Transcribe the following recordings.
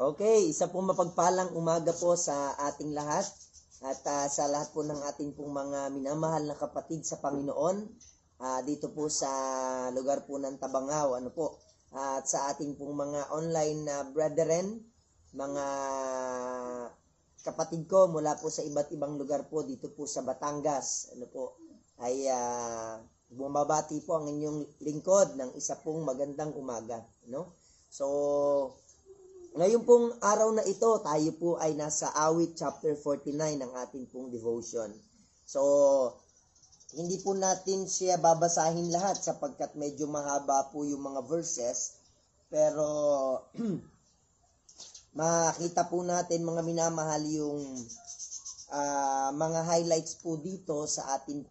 Okay, isa pong mapagpalang umaga po sa ating lahat at sa lahat po ng ating pong mga minamahal na kapatid sa Panginoon dito po sa lugar po ng Tabangao, at sa ating pong mga online na brethren, mga kapatid ko mula po sa iba't ibang lugar po dito po sa Batangas, ay bumabati po ang inyong lingkod ng isa pong magandang umaga, So, ngayon pong araw na ito, tayo po ay nasa Awit chapter 49 ng ating pong devotion. So, hindi po natin siya babasahin lahat sapagkat medyo mahaba po yung mga verses. Pero, makita po natin mga minamahal yung mga highlights po dito sa ating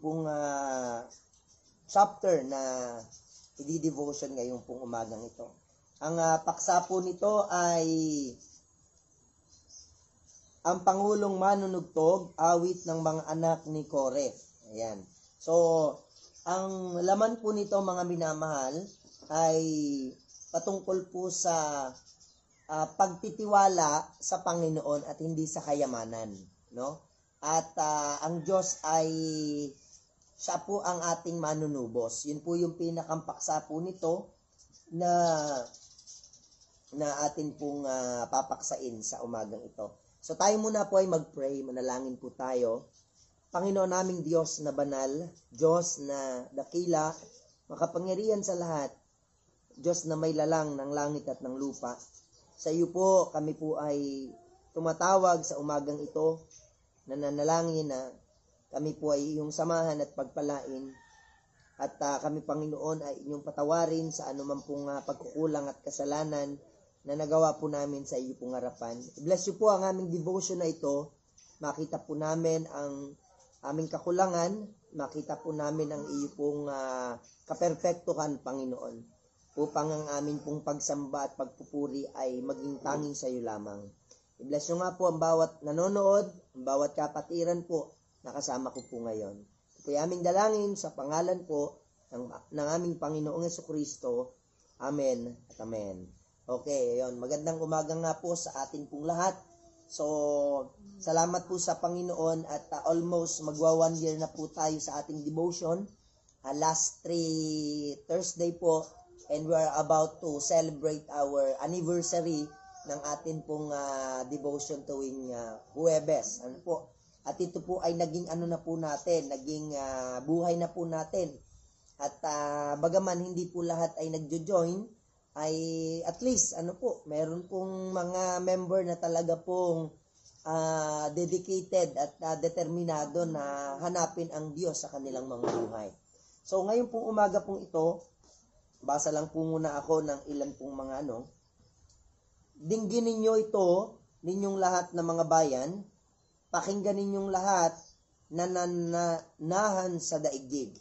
pong chapter na i-devotion ngayong pong umagang ito. Ang paksa po nito ay ang Pangulong Manunugtog, awit ng mga anak ni Kore. Ayan. So, ang laman po nito mga minamahal ay patungkol po sa pagtitiwala sa Panginoon at hindi sa kayamanan, At ang Diyos ay siya po ang ating manunubos. Yun po yung pinakampaksa po nito na atin pong papaksain sa umagang ito. So tayo muna po ay mag-pray, manalangin po tayo. Panginoon naming Diyos na banal, Diyos na dakila, makapangyarihan sa lahat, Diyos na may lalang ng langit at ng lupa. Sa iyo po, kami po ay tumatawag sa umagang ito, nananalangin na kami po ay iyong samahan at pagpalain at kami Panginoon ay inyong patawarin sa anumang pong pagkukulang at kasalanan na nagawa po namin sa iyo pong harapan. I-bless you po ang aming devotion na ito. Makita po namin ang aming kakulangan, makita po namin ang iyo pong kaperfektuhan, Panginoon, upang ang aming pong pagsamba at pagpupuri ay maging tanging sa iyo lamang. I-bless you nga po ang bawat nanonood, ang bawat kapatiran po nakasama ko po ngayon. Ito ay aming dalangin sa pangalan po ng aming Panginoong Jesucristo. Amen at amen. Okay, ayun. Magandang umaga nga po sa atin pong lahat. So, salamat po sa Panginoon at almost magwa 1 year na po tayo sa ating devotion. Last 3 Thursday po, and we are about to celebrate our anniversary ng atin pong devotion tuwing Huwebes. At ito po ay naging naging buhay na po natin. At bagaman hindi po lahat ay nagjo-join, ay at least meron pong mga member na talaga pong dedicated at determinado na hanapin ang Diyos sa kanilang mga buhay. So ngayon pong umaga pong ito, basa lang po muna ako ng ilan pong mga Dinggin ninyo ito, ninyong lahat na mga bayan, pakinggan ninyong lahat na nananahan sa daigdig,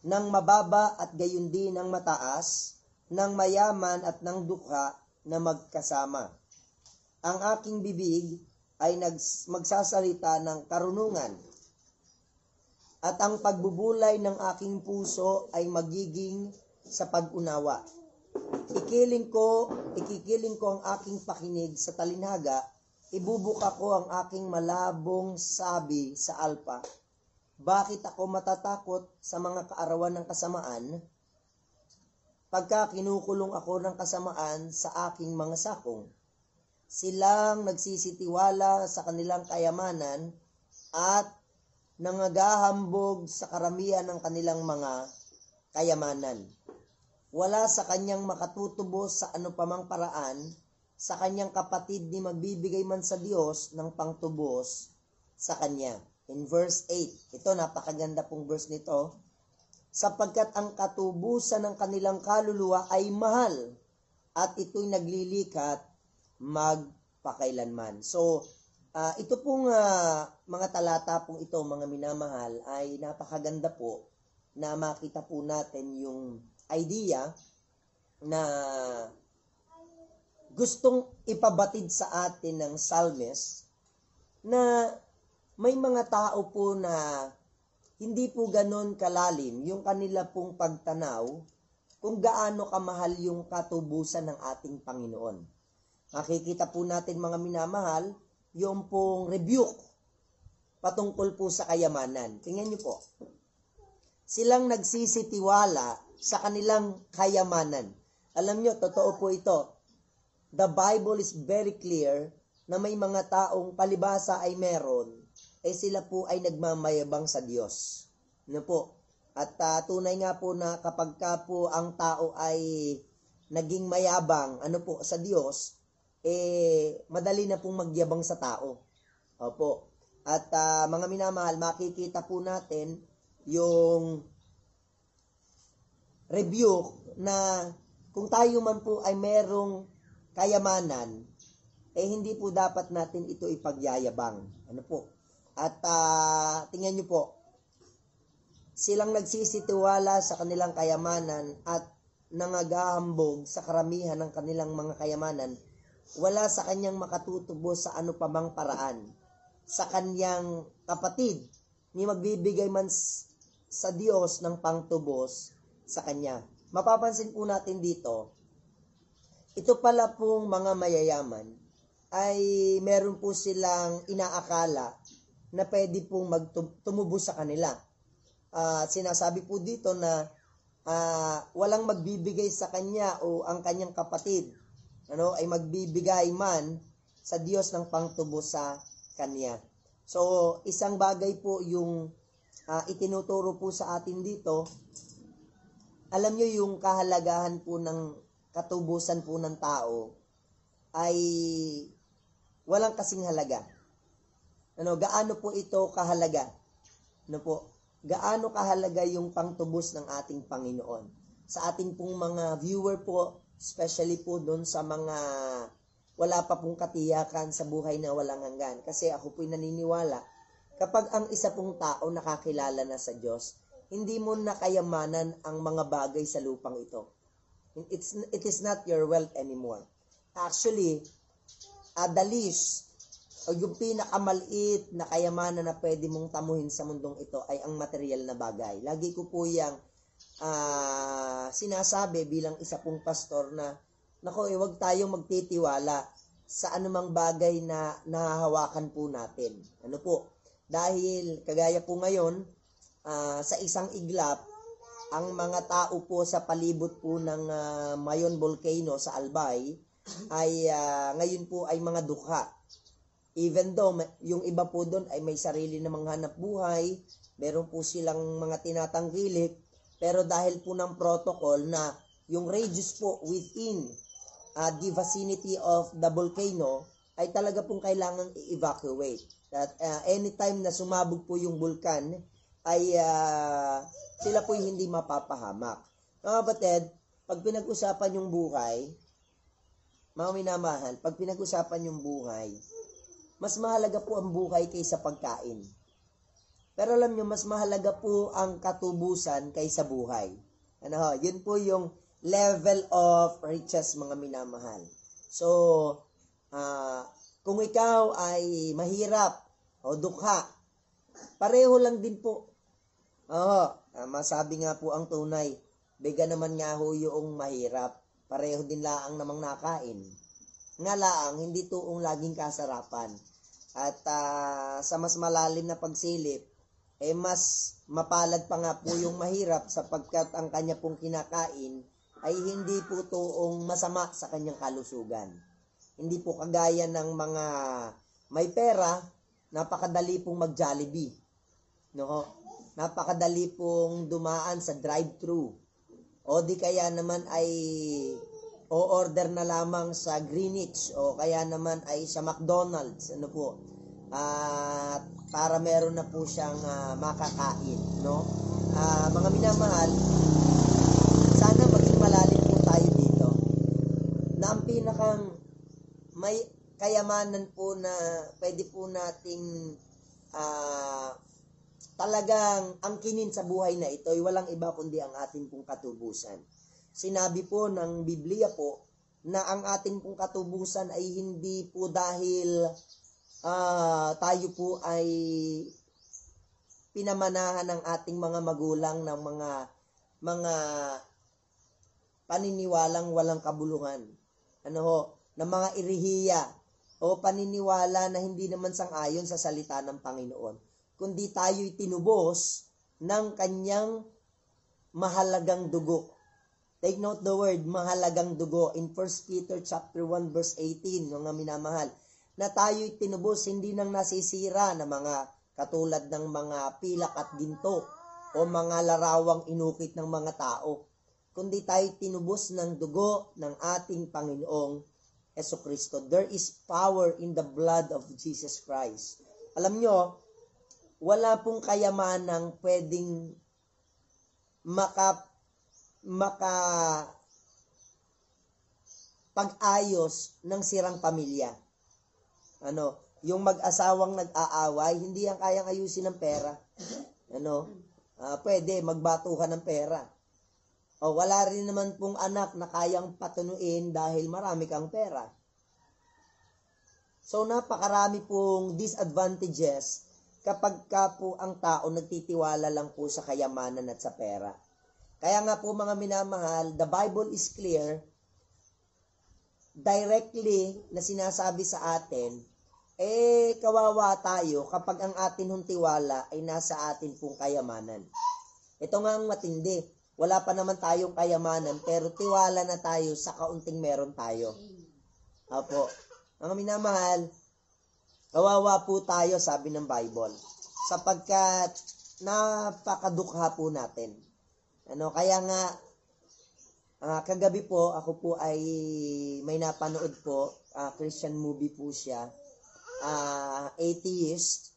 ng mababa at gayon din ng mataas, ng mayaman at ng dukha na magkasama. Ang aking bibig ay magsasalita ng karunungan, at ang pagbubulay ng aking puso ay magiging sa pag-unawa. Ikikiling ko ang aking pakinig sa talinhaga, ibubuka ko ang aking malabong sabi sa alpa. Bakit ako matatakot sa mga kaarawan ng kasamaan? Pagka kinukulong ako ng kasamaan sa aking mga sakong, silang nagsisitiwala sa kanilang kayamanan at nangagahambog sa karamihan ng kanilang mga kayamanan. Wala sa kanyang makatutubos sa anupamang paraan, sa kanyang kapatid ni magbibigay man sa Diyos ng pangtubos sa kanya. In verse 8, ito napakaganda pong verse nito, sapagkat ang katubusan ng kanilang kaluluwa ay mahal at ito'y naglilikat magpakailanman. So, ito pong mga talata pong ito, mga minamahal, ay napakaganda po na makita po natin yung idea na gustong ipabatid sa atin ng psalmist na may mga tao po na hindi po ganon kalalim yung kanila pong pagtanaw kung gaano kamahal yung katubusan ng ating Panginoon. Makikita po natin mga minamahal, yung pong rebuke patungkol po sa kayamanan. Tingnan niyo po. Silang nagsisitiwala sa kanilang kayamanan. Alam niyo, totoo po ito. The Bible is very clear na may mga taong palibasa ay meron, sila po ay nagmamayabang sa Diyos. Ano po? At tunay nga po na kapag ka po ang tao ay naging mayabang sa Diyos, madali na pong magyabang sa tao. Opo. At mga minamahal, makikita po natin yung rebuke na kung tayo man po ay merong kayamanan, hindi po dapat natin ito ipagyayabang. Ano po? At tingnan nyo po, silang nagsisitiwala sa kanilang kayamanan at nangagahambog sa karamihan ng kanilang mga kayamanan, wala sa kanyang makatutubos sa ano pa bang paraan. Sa kanyang kapatid, ni magbibigay man sa Diyos ng pangtubos sa kanya. Mapapansin po natin dito, ito pala pong mga mayayaman ay meron po silang inaakala na pwede pong tumubos sa kanila. Sinasabi po dito na walang magbibigay sa kanya o ang kanyang kapatid ay magbibigay man sa Diyos ng pangtubos sa kanya. So, isang bagay po yung itinuturo po sa atin dito. Alam nyo yung kahalagahan po ng katubusan po ng tao ay walang kasing halaga. Gaano po ito kahalaga? Gaano kahalaga yung pangtubos ng ating Panginoon? Sa ating pong mga viewer po, especially po doon sa mga wala pa pong katiyakan sa buhay na walang hanggan. Kasi ako po'y naniniwala, kapag ang isa pong tao nakakilala na sa Diyos, hindi mo na kayamanan ang mga bagay sa lupang ito. It is not your wealth anymore. Actually, the least, o yung pinakamaliit na kayamanan na pwede mong tamuhin sa mundong ito ay ang material na bagay. Lagi ko po yung sinasabi bilang isa pong pastor na, huwag tayong magtitiwala sa anumang bagay na nahahawakan po natin. Dahil kagaya po ngayon, sa isang iglap, ang mga tao po sa palibot po ng Mayon Volcano sa Albay ay ngayon po ay mga dukha. Even though yung iba po doon ay may sarili namang hanap buhay, meron po silang mga tinatangkilik, pero dahil po ng protocol na yung radius po within the vicinity of the volcano ay talaga pong kailangang i-evacuate. That anytime na sumabog po yung bulkan ay sila po hindi mapapahamak. Mga kapatid, pag pinag-usapan yung buhay, mga minamahal, pag pinag-usapan yung buhay, mas mahalaga po ang buhay kaysa pagkain. Pero alam nyo, mas mahalaga po ang katubusan kaysa buhay. Yun po yung level of riches, mga minamahal. So, kung ikaw ay mahirap o dukha, pareho lang din po. Masabi nga po ang tunay, biga naman nga ho yung mahirap, pareho din laang namang nakain. Nga laang, hindi tuong laging kasarapan. At sa mas malalim na pagsilip, mas mapalad pa nga po yung mahirap sapagkat ang kanya pong kinakain ay hindi po tuong masama sa kanyang kalusugan. Hindi po kagaya ng mga may pera, napakadali pong mag-Jollibee. Napakadali pong dumaan sa drive-thru. O di kaya naman ay o-order na lamang sa Greenwich o kaya naman ay sa McDonald's. Para meron na po siyang makakain. Mga minamahal, sana maging malalim po tayo dito na ang pinakang may kayamanan po na pwede po nating talagang angkinin sa buhay na ito ay walang iba kundi ang ating pong katubusan. Sinabi po ng Biblia po na ang ating pong katubusan ay hindi po dahil tayo po ay pinamanahan ng ating mga magulang ng mga paniniwalang walang kabuluhan. Ng mga irihiya o paniniwala na hindi naman sang-ayon sa salita ng Panginoon. Kundi tayo'y tinubos ng kanyang mahalagang dugo. Take note the word, mahalagang dugo. In 1 Peter chapter 1 verse 18, mga minamahal, na tayo'y tinubos hindi nang nasisira na mga katulad ng mga pilak at ginto o mga larawang inukit ng mga tao. Kundi tayo'y tinubos ng dugo ng ating Panginoong Jesucristo. There is power in the blood of Jesus Christ. Alam nyo, wala pong kayamanang pwedeng pag-ayos ng sirang pamilya. Yung mag-asawang nag-aaway, hindi yan kayang ayusin ng pera. Pwede magbatuhan ng pera. O wala rin naman pong anak na kayang patunuin dahil marami kang pera. So napakarami pong disadvantages kapag ka po ang tao nagtitiwala lang po sa kayamanan at sa pera. Kaya nga po mga minamahal, the Bible is clear, directly na sinasabi sa atin, kawawa tayo kapag ang atin hong tiwala ay nasa atin pong kayamanan. Ito nga ang matindi. Wala pa naman tayong kayamanan, pero tiwala na tayo sa kaunting meron tayo. Apo, mga minamahal, kawawa po tayo, sabi ng Bible, sapagkat napakadukha po natin. Kaya nga, kagabi po, ako po ay may napanood po, Christian movie po siya, atheist,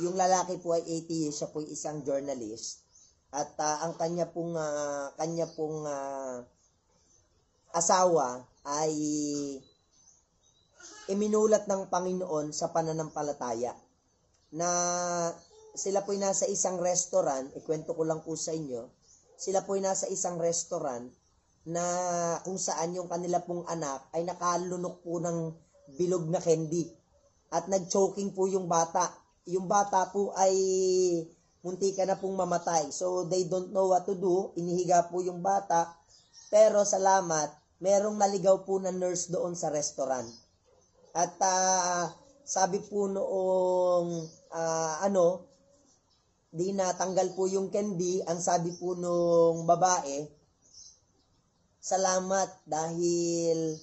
yung lalaki po ay atheist, siya po ay isang journalist. At ang kanya pong asawa ay iminulat ng Panginoon sa pananampalataya na sila po'y nasa isang restaurant, ikwento ko lang po sa inyo, sila po'y nasa isang restaurant na kung saan yung kanila pong anak ay nakalunok po ng bilog na candy at nag-choking po yung bata. Yung bata po ay munti ka na pong mamatay. So, they don't know what to do. Inihiga po yung bata. Pero, salamat, merong naligaw po na nurse doon sa restaurant. At, sabi po noong, di natanggal po yung candy. Ang sabi po nung babae, salamat dahil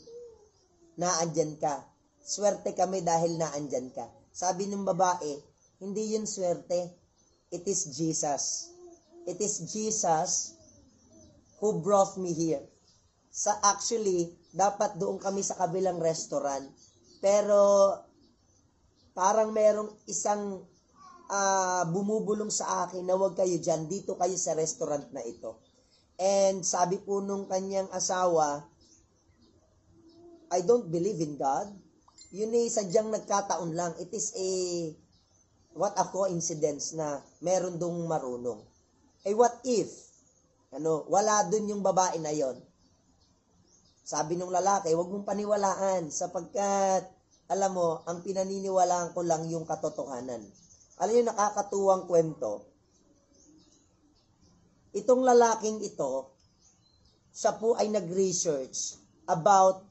naandyan ka. Swerte kami dahil naandyan ka. Sabi ng babae, hindi yun swerte. It is Jesus. It is Jesus who brought me here. Actually, dapat doon kami sa kabilang restaurant. Pero, parang merong isang bumubulong sa akin na huwag kayo dyan. Dito kayo sa restaurant na ito. And sabi po nung kanyang asawa, I don't believe in God. Yun sadyang nagkataon lang. It is what a coincidence na meron dong marunong. What if? Wala dun yung babae na yon. Sabi nung lalaki, huwag mong paniwalaan sapagkat, alam mo, ang pinaniniwalaan ko lang yung katotohanan. Alam niyo, nakakatuwang kwento. Itong lalaking ito, siya po ay nag-research about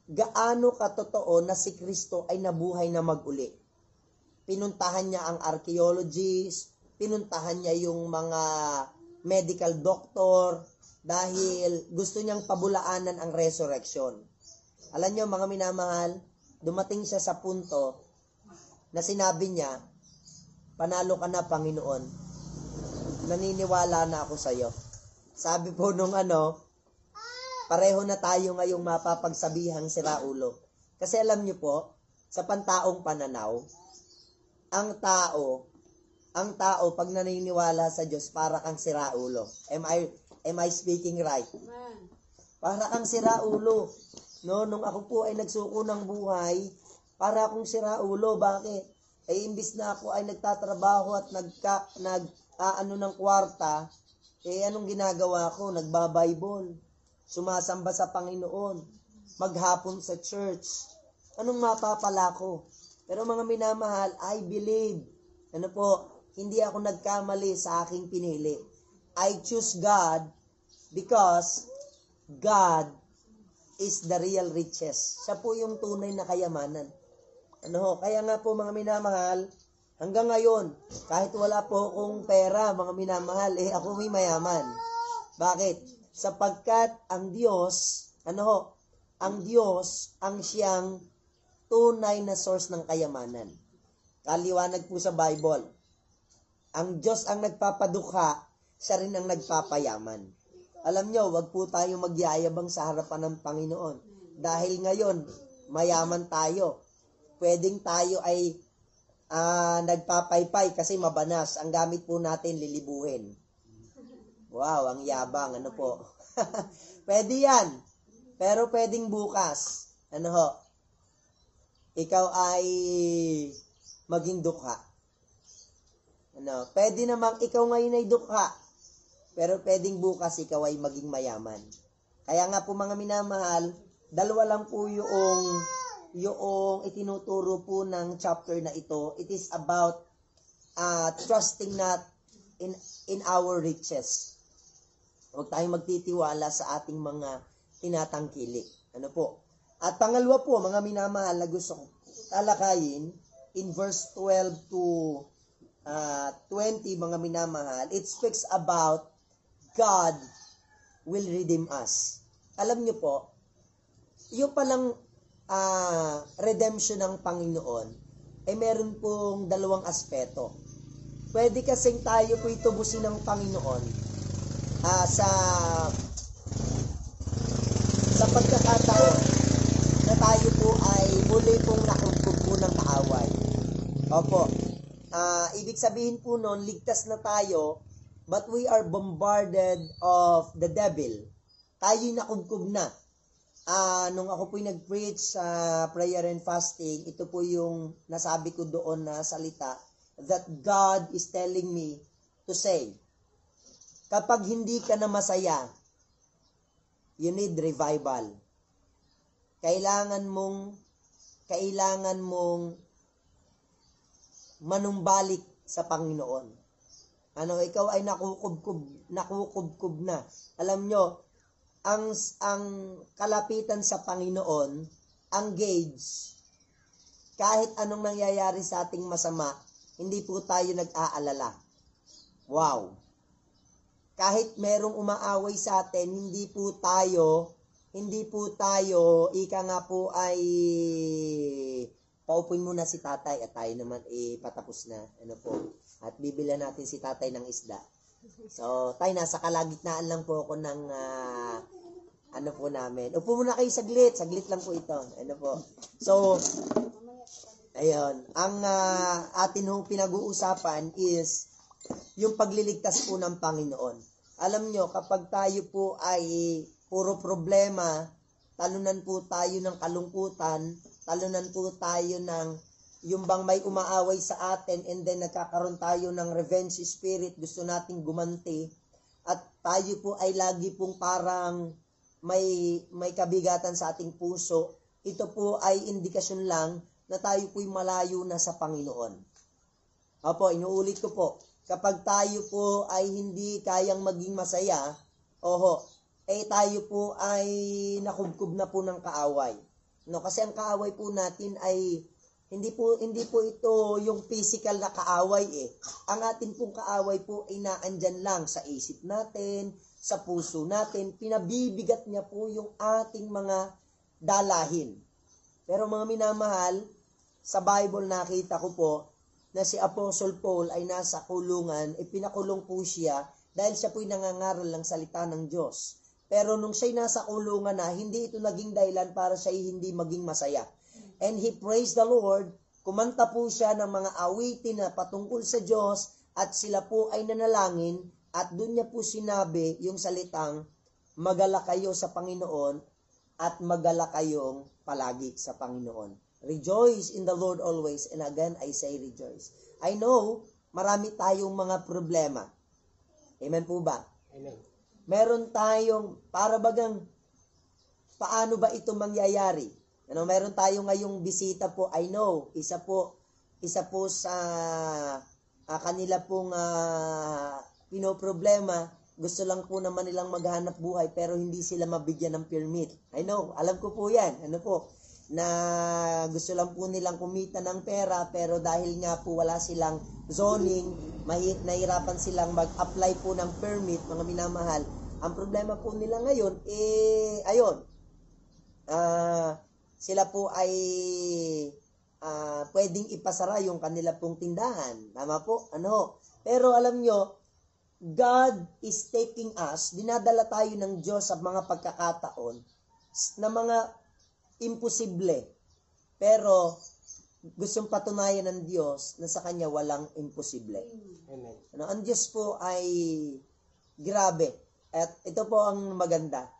gaano katotoo na si Kristo ay nabuhay na mag-uli. Pinuntahan niya ang archaeologists, pinuntahan niya yung mga medical doctor dahil gusto niyang pabulaanan ang resurrection. Alam niyo mga minamahal, dumating siya sa punto na sinabi niya, panalo ka na Panginoon, naniniwala na ako sa iyo. Sabi po nung pareho na tayo ngayong mapapagsabihang siraulo. Kasi alam niyo po, sa pantaong pananaw, ang tao pag naniniwala sa Diyos para kang siraulo. Am I speaking right? Para kang siraulo. Nung ako po ay nagsuko ng buhay, para akong siraulo. Bakit? Imbis na ako ay nagtatrabaho at ng kwarta, anong ginagawa ko? Nagba-Bible. Sumasamba sa Panginoon. Maghapon sa church. Anong mapapala ko? Pero mga minamahal, I believe. Ano po, hindi ako nagkamali sa aking pinili. I choose God because God is the real riches. Siya po yung tunay na kayamanan. Kaya nga po mga minamahal, hanggang ngayon, kahit wala po akong pera, mga minamahal, ako may mayaman. Bakit? Sapagkat ang Diyos, ang Diyos ang siyang tunay na source ng kayamanan. Kaliwanag po sa Bible. Ang Diyos ang nagpapadukha, siya rin ang nagpapayaman. Alam nyo, wag po tayo magyayabang sa harapan ng Panginoon. Dahil ngayon, mayaman tayo. Pwedeng tayo ay nagpapaypay kasi mabanas. Ang gamit po natin, lilibuhin. Wow, ang yabang. Po? Pwede yan. Pero pwedeng bukas. Ikaw ay maging dukha. Pwede namang ikaw ngayon ay dukha. Pero pwedeng bukas ikaw ay maging mayaman. Kaya nga po mga minamahal, dalawa lang po yung itinuturo po ng chapter na ito. It is about trusting not in our riches. Huwag tayong magtitiwala sa ating mga tinatangkilik. Po? At pangalawa po, mga minamahal na gusto kong talakayin, in verse 12 to 20, mga minamahal, it speaks about God will redeem us. Alam niyo po, yung palang redemption ng Panginoon, meron pong dalawang aspeto. Pwede kasing tayo po itubusin ng Panginoon sa pagkakataon na tayo po ay muli pong nakugkog po ng kaaway. Opo. Ibig sabihin po noon, ligtas na tayo, but we are bombarded of the devil. Tayo'y nakugkog na. Nung ako po'y nag-preach sa prayer and fasting, ito po yung nasabi ko doon na salita that God is telling me to say, kapag hindi ka na masaya, you need revival. Kailangan mong manumbalik sa Panginoon. Ikaw ay nakukubkub na. Alam nyo, ang kalapitan sa Panginoon, ang gauge, kahit anong nangyayari sa ating masama, hindi po tayo nag-aalala. Wow! Kahit merong umaaway sa atin, hindi po tayo, ika nga po ay, paupuin muna si tatay at tayo naman patapos na. At bibilan natin si tatay ng isda. So, tayo nasa kalagitnaan lang po ako ng, po namin. Upo muna kayo saglit lang po ito. So, ayun, ang atin hong pinag-uusapan is, yung pagliligtas po ng Panginoon. Alam nyo, kapag tayo po ay puro problema, talunan po tayo ng kalungkutan, talunan po tayo ng yung bang may umaaway sa atin and then nagkakaroon tayo ng revenge spirit, gusto nating gumanti, at tayo po ay lagi pong parang may kabigatan sa ating puso, ito po ay indikasyon lang na tayo po'y malayo na sa Panginoon. Opo, inuulit ko po, kapag tayo po ay hindi kayang maging masaya, tayo po ay nakubkub na po ng kaaway. Kasi ang kaaway po natin ay hindi po ito yung physical na kaaway Ang atin pong kaaway po ay naandyan lang sa isip natin, sa puso natin. Pinabibigat niya po yung ating mga dalahin. Pero mga minamahal, sa Bible nakita ko po na si Apostle Paul ay nasa kulungan, pinakulong po siya dahil siya po'y nangangaral ng salita ng Diyos. Pero nung siya'y nasa kulungan na, hindi ito naging dahilan para siya'y hindi maging masaya. And he praised the Lord, kumanta po siya ng mga awitin na patungkol sa Diyos at sila po ay nanalangin at doon niya po sinabi yung salitang, magala kayo sa Panginoon at magala kayong palagi sa Panginoon. Rejoice in the Lord always, and again I say rejoice. I know, marami tayong mga problema. Amen po ba? Amen. Meron tayong, para bagang, paano ba ito mangyayari? Meron tayo ngayong bisita po, I know, isa po sa kanila pong pinoproblema, gusto lang po naman nilang maghanap buhay pero hindi sila mabigyan ng permit. I know, alam ko po yan. Ano po, na gusto lang po nilang kumita ng pera pero dahil nga po wala silang zoning, nahirapan silang mag-apply po ng permit, mga minamahal. Ang problema po nila ngayon, sila po ay pwedeng ipasara yung kanila pong tindahan. Tama po? Ano? Pero alam nyo, God is taking us, dinadala tayo ng Diyos sa mga pagkakataon na mga imposible. Pero gustong patunayan ng Diyos na sa Kanya walang imposible. Amen. Ano, ang Diyos po ay grabe. At ito po ang maganda.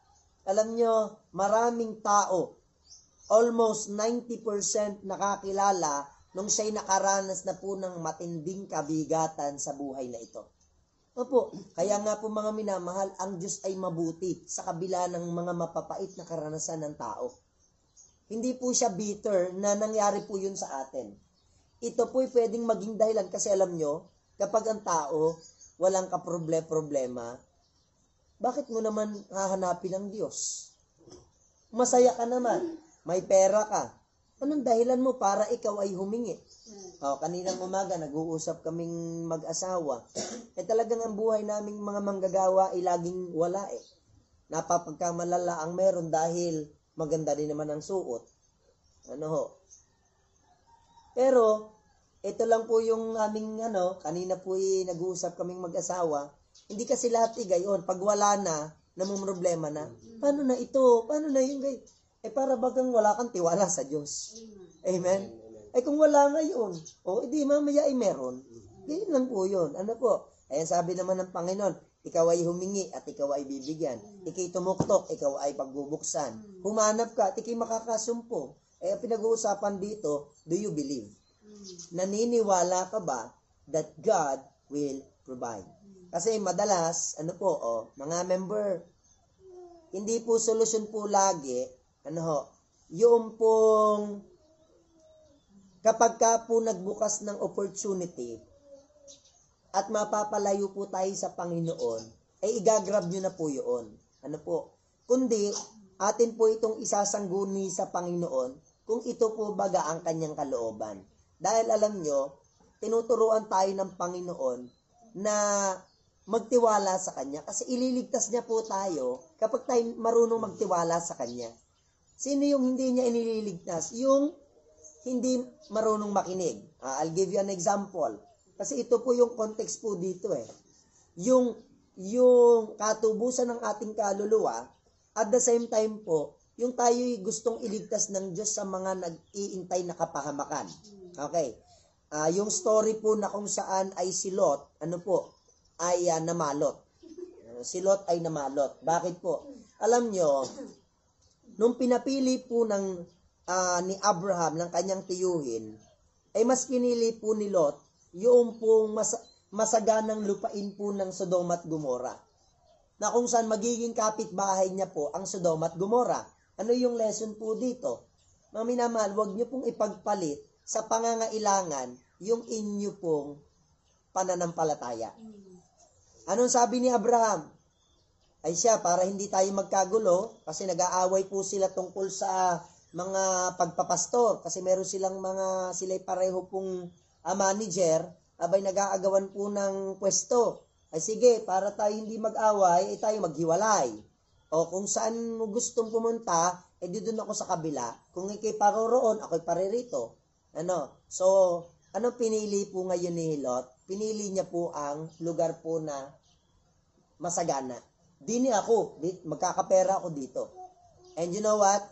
Alam nyo, maraming tao, almost 90% nakakilala nung siya'y nakaranas na po ng matinding kabigatan sa buhay na ito. Opo, kaya nga po mga minamahal, ang Diyos ay mabuti sa kabila ng mga mapapait na karanasan ng tao. Hindi po siya bitter na nangyari po yun sa atin. Ito po'y pwedeng maging dahilan kasi alam nyo, kapag ang tao walang kaproblema, bakit mo naman hahanapin ang Diyos? Masaya ka naman, may pera ka. Anong dahilan mo para ikaw ay humingi? Kaninang umaga, nag-uusap kaming mag-asawa. Talagang ang buhay naming mga manggagawa ay laging wala eh. Napapagkamalala ang meron dahil maganda din naman ang suot. Ano ho? Pero, ito lang po yung aming kanina po nag-uusap kaming mag-asawa. Hindi kasi lahat gayon. Pag wala na, namumroblema na. Paano na ito? Paano na yun gay? Para bagang wala kang tiwala sa Diyos. Amen? Kung wala ngayon, edi mamaya ay meron. Ganyan lang po yun. Ano po? Ayan sabi naman ng Panginoon, ikaw ay humingi at ikaw ay bibigyan. Ikay tumuktok, ikaw ay pagbubuksan. Humanap ka at ikay makakasumpo. Pinag-uusapan dito, do you believe? Naniniwala ka ba that God will provide? Kasi madalas, mga member, hindi po solusyon po lagi, yung pong kapag ka po nagbukas ng opportunity at mapapalayo po tayo sa Panginoon, ay igagrab nyo na po yun. Kundi, atin po itong isasangguni sa Panginoon kung ito po baga ang kanyang kalooban. Dahil alam nyo, tinuturuan tayo ng Panginoon na magtiwala sa Kanya. Kasi ililigtas niya po tayo kapag tayo marunong magtiwala sa Kanya. Sino yung hindi niya inililigtas? Yung hindi marunong makinig. I'll give you an example. Kasi ito po yung context po dito eh. Yung katubusan ng ating kaluluwa, at the same time po, yung tayo'y gustong iligtas ng Diyos sa mga nag-iintay na kapahamakan. Okay. Yung story po na kung saan ay si Lot, ay namalot. Si Lot ay namalot. Bakit po? Alam nyo, nung pinapili po ni Abraham ng kanyang tiyuhin, ay mas pinili po ni Lot yung pong masaganang lupain po ng Sodoma at Gomora. Na kung saan magiging kapitbahay niya po ang Sodoma at Gomora. Ano yung lesson po dito? Mga minamahal, huwag niyo pong ipagpalit sa pangangailangan yung inyo pong pananampalataya. Anong sabi ni Abraham? Ay siya, para hindi tayo magkagulo, kasi nag-aaway po sila tungkol sa mga pagpapastor, kasi meron sila'y pareho pong manager, abay nag-aagawan po ng pwesto. Ay sige, para tayo hindi mag-away, ay tayo maghiwalay. O kung saan mo gustong pumunta, doon ako sa kabila. Kung ikay paroroon, ako'y paririto. So, anong pinili po ngayon ni Lot? Pinili niya po ang lugar po na masagana. Dini ako, magkakapera ako dito. And you know what?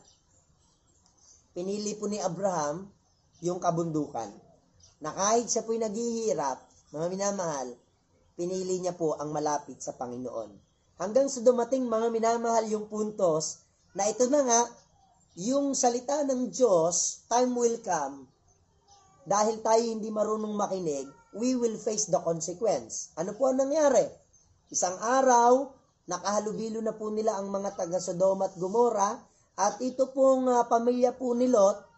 Pinili po ni Abraham yung kabundukan. Na kahit siya po'y naghihirap, mga minamahal, pinili niya po ang malapit sa Panginoon. Hanggang sa dumating mga minamahal yung puntos na ito na nga, yung salita ng Diyos, time will come, dahil tayo hindi marunong makinig, we will face the consequence. Ano po ang nangyari? Isang araw, nakahalubilo na po nila ang mga taga Sodoma at Gomora, at ito pong pamilya po ni Lot,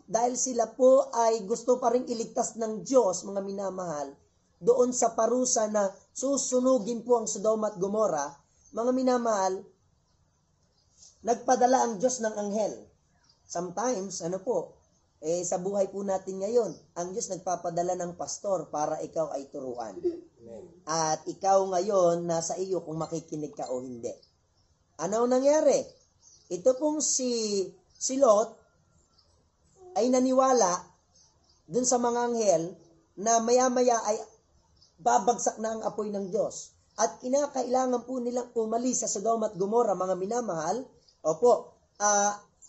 dahil sila po ay gusto pa rin iligtas ng Diyos, mga minamahal, doon sa parusa na susunugin po ang Sodoma at Gomora, mga minamahal, nagpadala ang Diyos ng anghel. Sometimes, sa buhay po natin ngayon, ang Diyos nagpapadala ng pastor para ikaw ay turuan. At ikaw ngayon, nasa iyo kung makikinig ka o hindi. Ano nangyari? Ito pong si Lot ay naniwala dun sa mga anghel na maya-maya ay babagsak na ang apoy ng Diyos. At kinakailangan po nilang umalis sa Sodoma at Gomora, mga minamahal.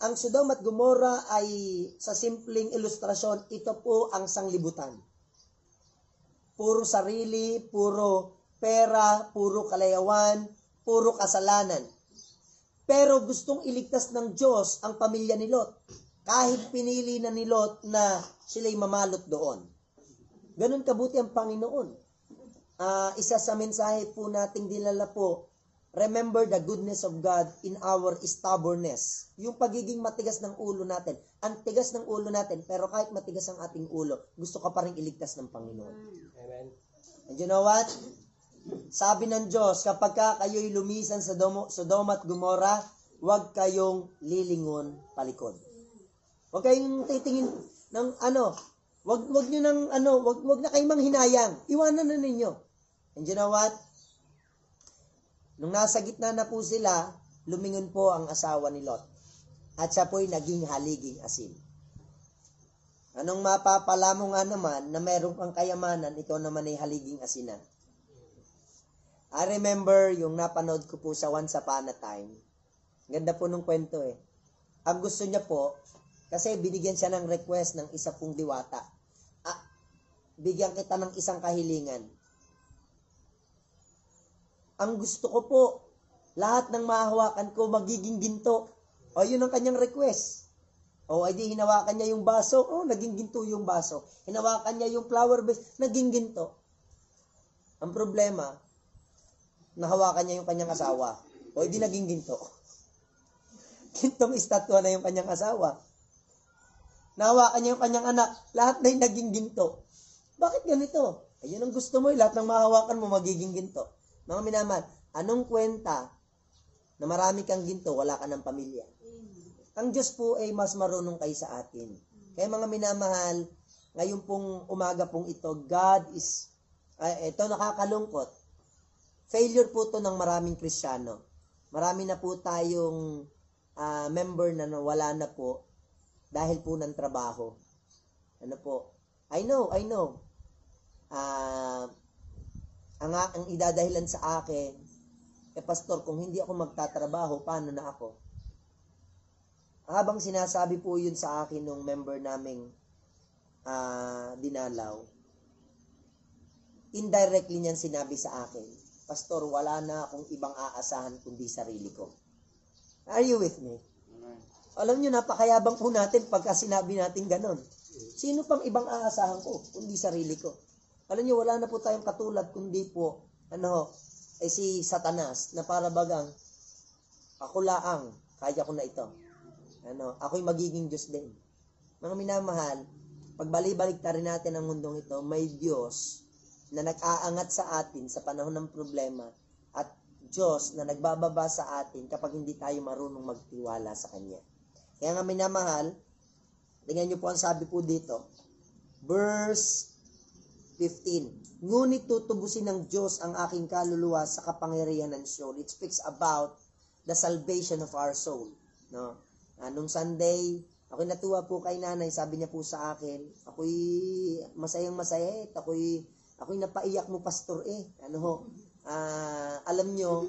Ang Sodoma at Gomora ay sa simpleng ilustrasyon, ito po ang sanglibutan. Puro sarili, puro pera, puro kalayawan, puro kasalanan. Pero gustong iligtas ng Diyos ang pamilya ni Lot. Kahit pinili na ni Lot na sila'y mamalot doon. Ganun kabuti ang Panginoon. Isa sa mensahe po nating dinala po, remember the goodness of God in our stubbornness. Yung pagiging matigas ng ulo natin. Ang tigas ng ulo natin, pero kahit matigas ang ating ulo, gusto ka pa rin iligtas ng Panginoon. Amen. And you know what? Sabi ng Diyos, kapag kayo'y lumisan sa Sodoma at Gomora, huwag kayong lilingon palikod. Huwag kayong titingin ng wag na kayong manghinayang. Iwanan na ninyo. And you know what? Nung nasa gitna na po sila, lumingon po ang asawa ni Lot. At siya po'y naging haliging asin. Anong mapapala mo nga naman na meron kang kayamanan, ikaw naman ay haliging asinan. I remember yung napanood ko po sa Once Upon a Time. Ganda po nung kwento eh. Ang gusto niya po, kasi binigyan siya ng request ng isa pong diwata. Bigyan kita ng isang kahilingan. Ang gusto ko po, lahat ng mahahawakan ko magiging ginto. O, yun ang kanyang request. O, ay di hinawakan niya yung baso. O, naging ginto yung baso. Hinawakan niya yung flower vase. Naging ginto. Ang problema, nahawakan niya yung kanyang asawa. O, di naging ginto. Gintong estatwa na yung kanyang asawa. Nahawakan niya yung kanyang anak. Lahat na yung naging ginto. Bakit ganito? Ayun ang gusto mo. Lahat ng mahawakan mo magiging ginto. Mga minamahal, anong kwenta na marami kang ginto, wala ka ng pamilya? Ang Diyos po ay mas marunong kaysa atin. Kaya mga minamahal, ngayon pong umaga pong ito, ito nakakalungkot. Failure po to ng maraming Kristiyano. Marami na po tayong member na wala na po dahil po ng trabaho. I know. Ang idadahilan sa akin, pastor, kung hindi ako magtatrabaho, paano na ako? Habang sinasabi po yun sa akin nung member naming dinalaw, indirectly niyan sinabi sa akin, pastor, wala na akong ibang aasahan kundi sarili ko. Are you with me? Alam nyo, napakayabang po natin pagka sinabi natin ganon. Sino pang ibang aasahan ko kundi sarili ko? Alam nyo, wala na po tayong katulad kundi po, si Satanas, na para bagang, ako laang, kaya ko na ito. Ako'y magiging Diyos din. Mga minamahal, pagbalik-balik na rin natin ang mundong ito, may Diyos na nag-aangat sa atin sa panahon ng problema at Diyos na nagbababa sa atin kapag hindi tayo marunong magtiwala sa Kanya. Kaya nga minamahal, tingnan nyo po ang sabi po dito, verse 15. Ngunit tutubusin ng Diyos ang aking kaluluwa sa kapangyarihan ng soul. It speaks about the salvation of our soul. No? Nung Sunday, ako'y natuwa po kay nanay. Sabi niya po sa akin, ako'y masayang masaya. Ako'y napaiyak mo, pastor alam nyo,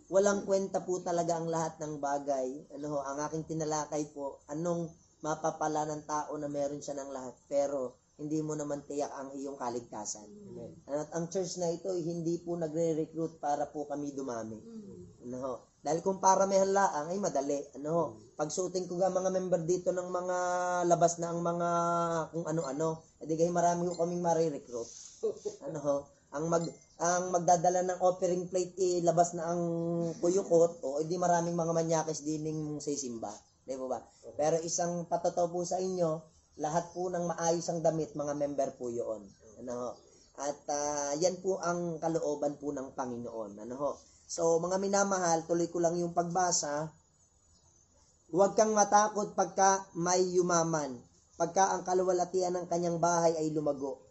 walang kwenta po talaga ang lahat ng bagay. Ang aking tinalakay po, anong mapapala ng tao na meron siya ng lahat. Pero, hindi mo naman tiyak ang iyong kaligtasan. At ang church na ito, hindi po nagre-recruit para po kami dumami. Dahil kung paramihan laang, ay madali. Pag-shooting ko mga member dito ng mga labas na ang mga kung ano-ano, edi kayo marami ko kaming marirecruit. Ang magdadala ng offering plate, labas na ang kuyukot, o edi maraming mga manyakis dining sa simba. Di ba? Pero isang patotoo po sa inyo, lahat po ng maayos ang damit, mga member po yun. At yan po ang kalooban po ng Panginoon. Ano ho? So, mga minamahal, tuloy ko lang yung pagbasa. Huwag kang matakot pagka may yumaman, pagka ang kaluwalhatian ng kanyang bahay ay lumago,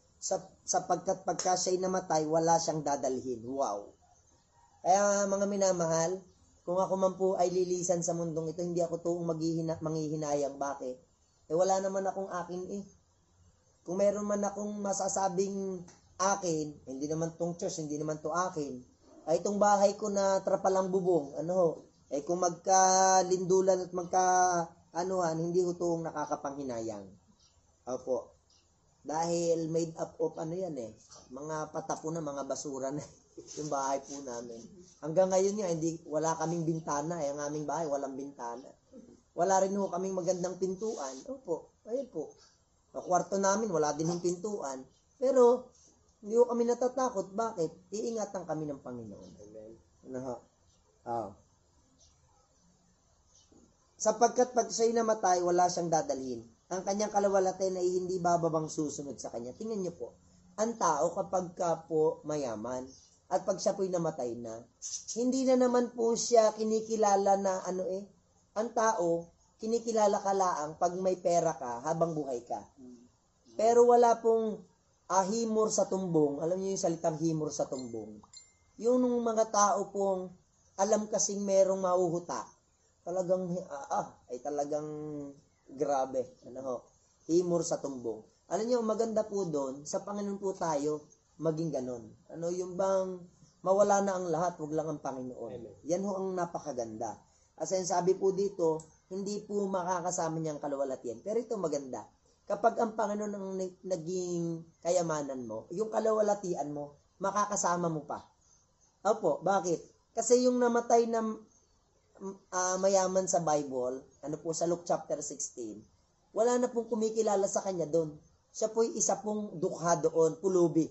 sapagkat pagka siya'y namatay, wala siyang dadalhin. Wow! Kaya mga minamahal, kung ako man po ay lilisan sa mundong ito, hindi ako tuong manghihinayang. Bakit? Wala naman akong akin eh. Kung meron man akong masasabing akin, hindi naman tong church, hindi naman to akin, ay itong bahay ko na trapalang bubong, kung magkalindulan at magka-anuhan, hindi ho itong nakakapanghinayang. Opo. Dahil made up of mga patapo na, mga basura na yung bahay po namin. Hanggang ngayon nga, wala kaming bintana. Ang aming bahay, walang bintana. Wala rin ho kaming magandang pintuan. Opo, ayun po. Ang kwarto namin, wala din yung pintuan. Pero, hindi ho kami natatakot. Bakit? Iingatan kami ng Panginoon. Amen. Sapagkat pag siya'y namatay, wala siyang dadalhin. Ang kanyang kaluwalhatian ay hindi bababang susunod sa kanya. Tingnan niyo po, ang tao kapag ka po mayaman, at pag siya po'y namatay na, hindi na naman po siya kinikilala na ang tao, kinikilala ka laang pag may pera ka habang buhay ka. Pero wala pong himor sa tumbong. Alam niyo yung salitang himor sa tumbong? Yung mga tao pong alam kasing merong mahuhuta. Talagang, ay talagang grabe. Himor sa tumbong. Alam niyo, maganda po doon, sa Panginoon po tayo, maging ganon. Yung bang mawala na ang lahat, wag lang ang Panginoon. Amen. Yan ho ang napakaganda. As in, sabi po dito, hindi po makakasama niyang kaluwalhatian. Pero ito maganda. Kapag ang Panginoon ang naging kayamanan mo, yung kaluwalhatian mo, makakasama mo pa. Opo, bakit? Kasi yung namatay na mayaman sa Bible, sa Luke chapter 16, wala na pong kumikilala sa kanya doon. Siya po'y isa pong dukha doon, pulubi.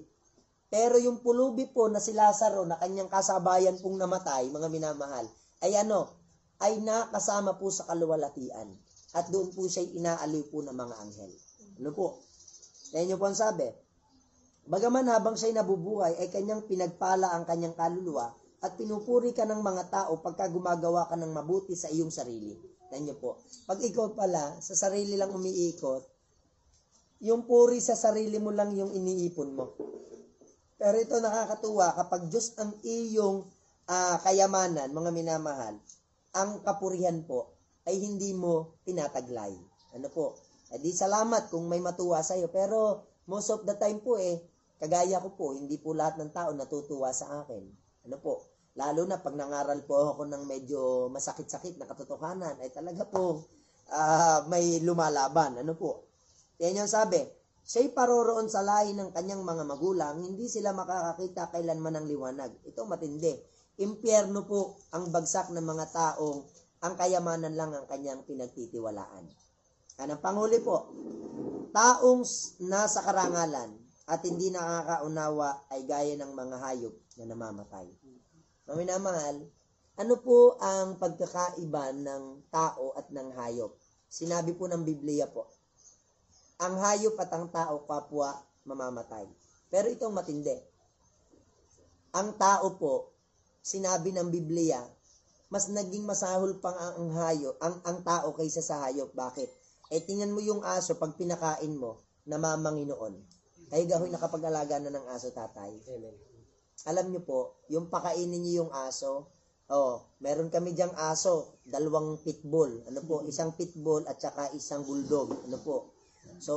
Pero yung pulubi po na si Lazaro, na kanyang kasabayan pong namatay, mga minamahal, ay nakasama po sa kaluwalhatian. At doon po siya'y inaaliw po ng mga anghel. Ano po? Yan yung po ang sabi. Bagaman habang siya'y nabubuhay, ay kanyang pinagpala ang kanyang kaluluwa at pinupuri ka ng mga tao pagka gumagawa ka ng mabuti sa iyong sarili. Yan yung po. Pag ikaw pala, sa sarili lang umiikot, yung puri sa sarili mo lang yung iniipon mo. Pero ito nakakatuwa, kapag Diyos ang iyong kayamanan, mga minamahal, ang kapurihan po ay hindi mo tinataglay. Ano po? Di salamat kung may matuwa sa'yo. Pero most of the time po kagaya ko po, hindi po lahat ng tao natutuwa sa akin. Ano po? Lalo na pag nangaral po ako ng medyo masakit-sakit na katotohanan, ay talaga po may lumalaban. Ano po? Yan yung sabi. Siya'y paroroon sa lahi ng kanyang mga magulang, hindi sila makakakita kailanman ng liwanag. Ito matindi. Impyerno po ang bagsak ng mga taong ang kayamanan lang ang kanyang pinagtitiwalaan. Ang panghuli po, taong nasa karangalan at hindi nakakaunawa ay gaya ng mga hayop na namamatay. Mga minamahal, ano po ang pagkakaiba ng tao at ng hayop? Sinabi po ng Biblia po, ang hayop at ang tao kapwa mamamatay. Pero itong matindi. Ang tao po, sinabi ng Biblia, mas naging masahol pang ang tao kaysa sa hayop. Bakit? Tingnan mo yung aso, pag pinakain mo, namamanginoon. Kayo gahoy nakapag-alaga na ng aso, tatay. Amen. Alam nyo po, yung pakainin nyo yung aso, meron kami diyang aso, 2 pitbull. Ano po? Isang pitbull at saka isang bulldog. Ano po? So,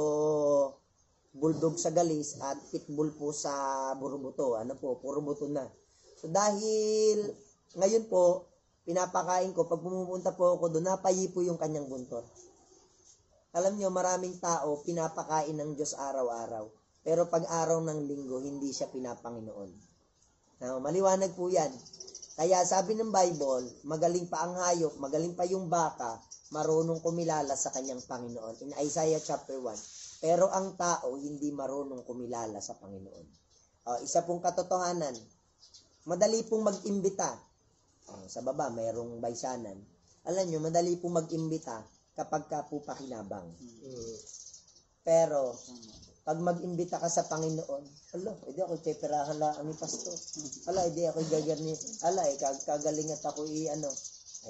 bulldog sa galis at pitbull po sa burubuto. Ano po? Puro buto na. So, dahil ngayon po, pinapakain ko, pag pumupunta po ako doon, napayi po yung kanyang buntot. Alam nyo, maraming tao, pinapakain ng Diyos araw-araw. Pero pag araw ng linggo, hindi siya pinapanginoon. Now, maliwanag po yan. Kaya sabi ng Bible, magaling pa ang hayop, magaling pa yung baka, marunong kumilala sa kanyang Panginoon. In Isaiah chapter 1. Pero ang tao, hindi marunong kumilala sa Panginoon. Isa pong katotohanan, madali pong mag-imbita. Sa baba, mayroong baysanan. Alam nyo, madali pong mag-imbita kapag ka po pakinabang. Pero, pag mag-imbita ka sa Panginoon, hindi ako peperahan lang ang pastor. Hindi ako gagarni. Kagaling at ako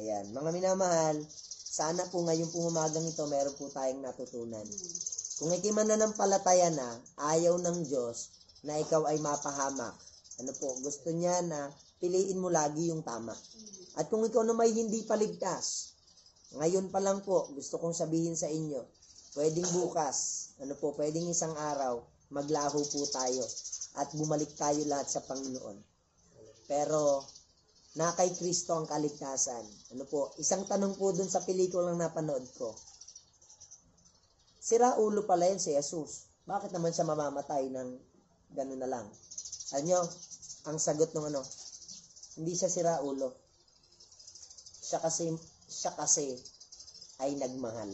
Ayan, mga minamahal, sana po ngayon pong umagang ito, meron po tayong natutunan. Kung ikay mananampalataya na, ayaw ng Diyos na ikaw ay mapahamak. Gusto niya na piliin mo lagi yung tama. At kung ikaw na may hindi paligtas, ngayon pa lang po, gusto kong sabihin sa inyo, pwedeng bukas, pwedeng isang araw, maglaho po tayo at bumalik tayo lahat sa Panginoon. Pero, na kay Kristo ang kaligtasan. Isang tanong po dun sa pelikulang napanood ko. Sira ulo pala yan si Jesus. Bakit naman siya mamamatay ng gano'n na lang? Alam nyo, ang sagot ng hindi siya sira ulo. Siya kasi ay nagmahal.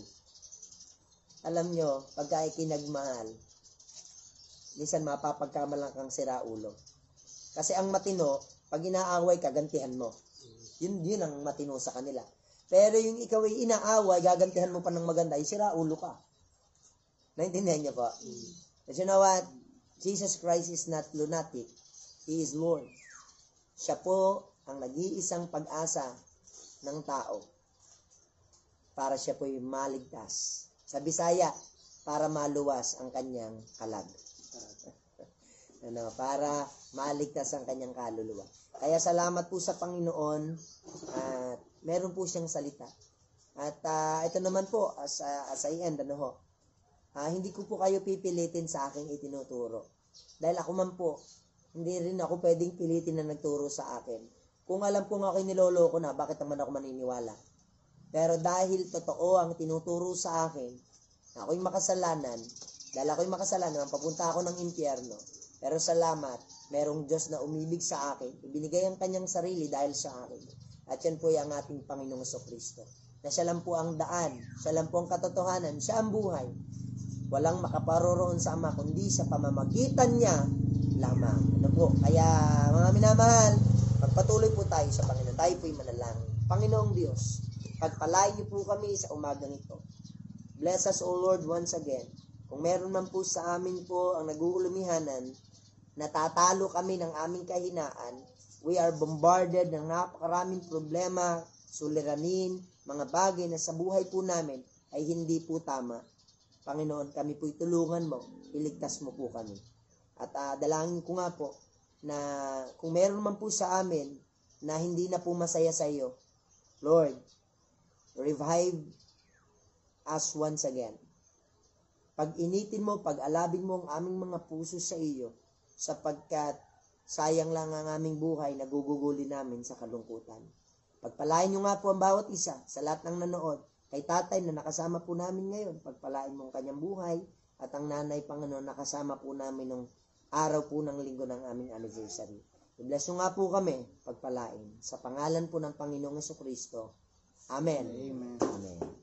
Alam nyo, pagka ikinagmahal, minsan mapapagkamalang kang sira ulo. Kasi ang matino, pag inaaway ka, gantihan mo. Yun ang matino sa kanila. Pero yung ikaw ay inaaway, gagantihan mo pa ng maganda, sira ulo ka. Naintindihan niyo po? But you know what? Jesus Christ is not lunatic. He is Lord. Siya po ang nag-iisang pag-asa ng tao para siya po yung maligtas. Sa Bisaya, para maluwas ang kanyang kalag. Para maligtas ang kanyang kaluluwa. Kaya salamat po sa Panginoon at meron po siyang salita. At ito naman po, as I end, hindi ko po kayo pipilitin sa aking itinuturo. Dahil ako man po, hindi rin ako pwedeng pilitin na nagturo sa akin. Kung alam kong ako niloloko na, bakit naman ako maniniwala? Pero dahil totoo ang tinuturo sa akin, ako'y makasalanan, dahil ako'y makasalanan, papunta ako ng impyerno. Pero salamat, merong Diyos na umibig sa akin, ibinigay ang kanyang sarili dahil sa akin. At yan po ang ating Panginoong Kristo. Na siya lang po ang daan, siya lang po ang katotohanan, siya ang buhay. Walang makaparoroon sa Ama, kundi sa pamamagitan niya lamang. Kaya mga minamahal, magpatuloy po tayo sa Panginoon. Tayo po'y manalangin. Panginoong Diyos, pagpalain niyo po kami sa umagang ito. Bless us, O Lord, once again. Kung meron man po sa amin po ang nag-uulumihanan, natatalo kami ng aming kahinaan, we are bombarded ng napakaraming problema, suliranin, mga bagay na sa buhay po namin ay hindi po tama. Panginoon, kami po'y tulungan mo, iligtas mo po kami. At dalangin ko nga po na kung meron man po sa amin na hindi na po masaya sa iyo, Lord, revive us once again. Pag-initin mo, pag-alabin mo ang aming mga puso sa iyo, sapagkat sayang lang ang aming buhay na guguguli namin sa kalungkutan. Pagpalain niyo nga po ang bawat isa sa lahat ng nanood, kay tatay na nakasama po namin ngayon, pagpalain mo ang kanyang buhay, at ang nanay, Panginoon, nakasama po namin nung araw po ng linggo ng aming anniversary. I-bless nyo nga po kami, pagpalain. Sa pangalan po ng Panginoong Jesucristo. Amen. Amen. Amen.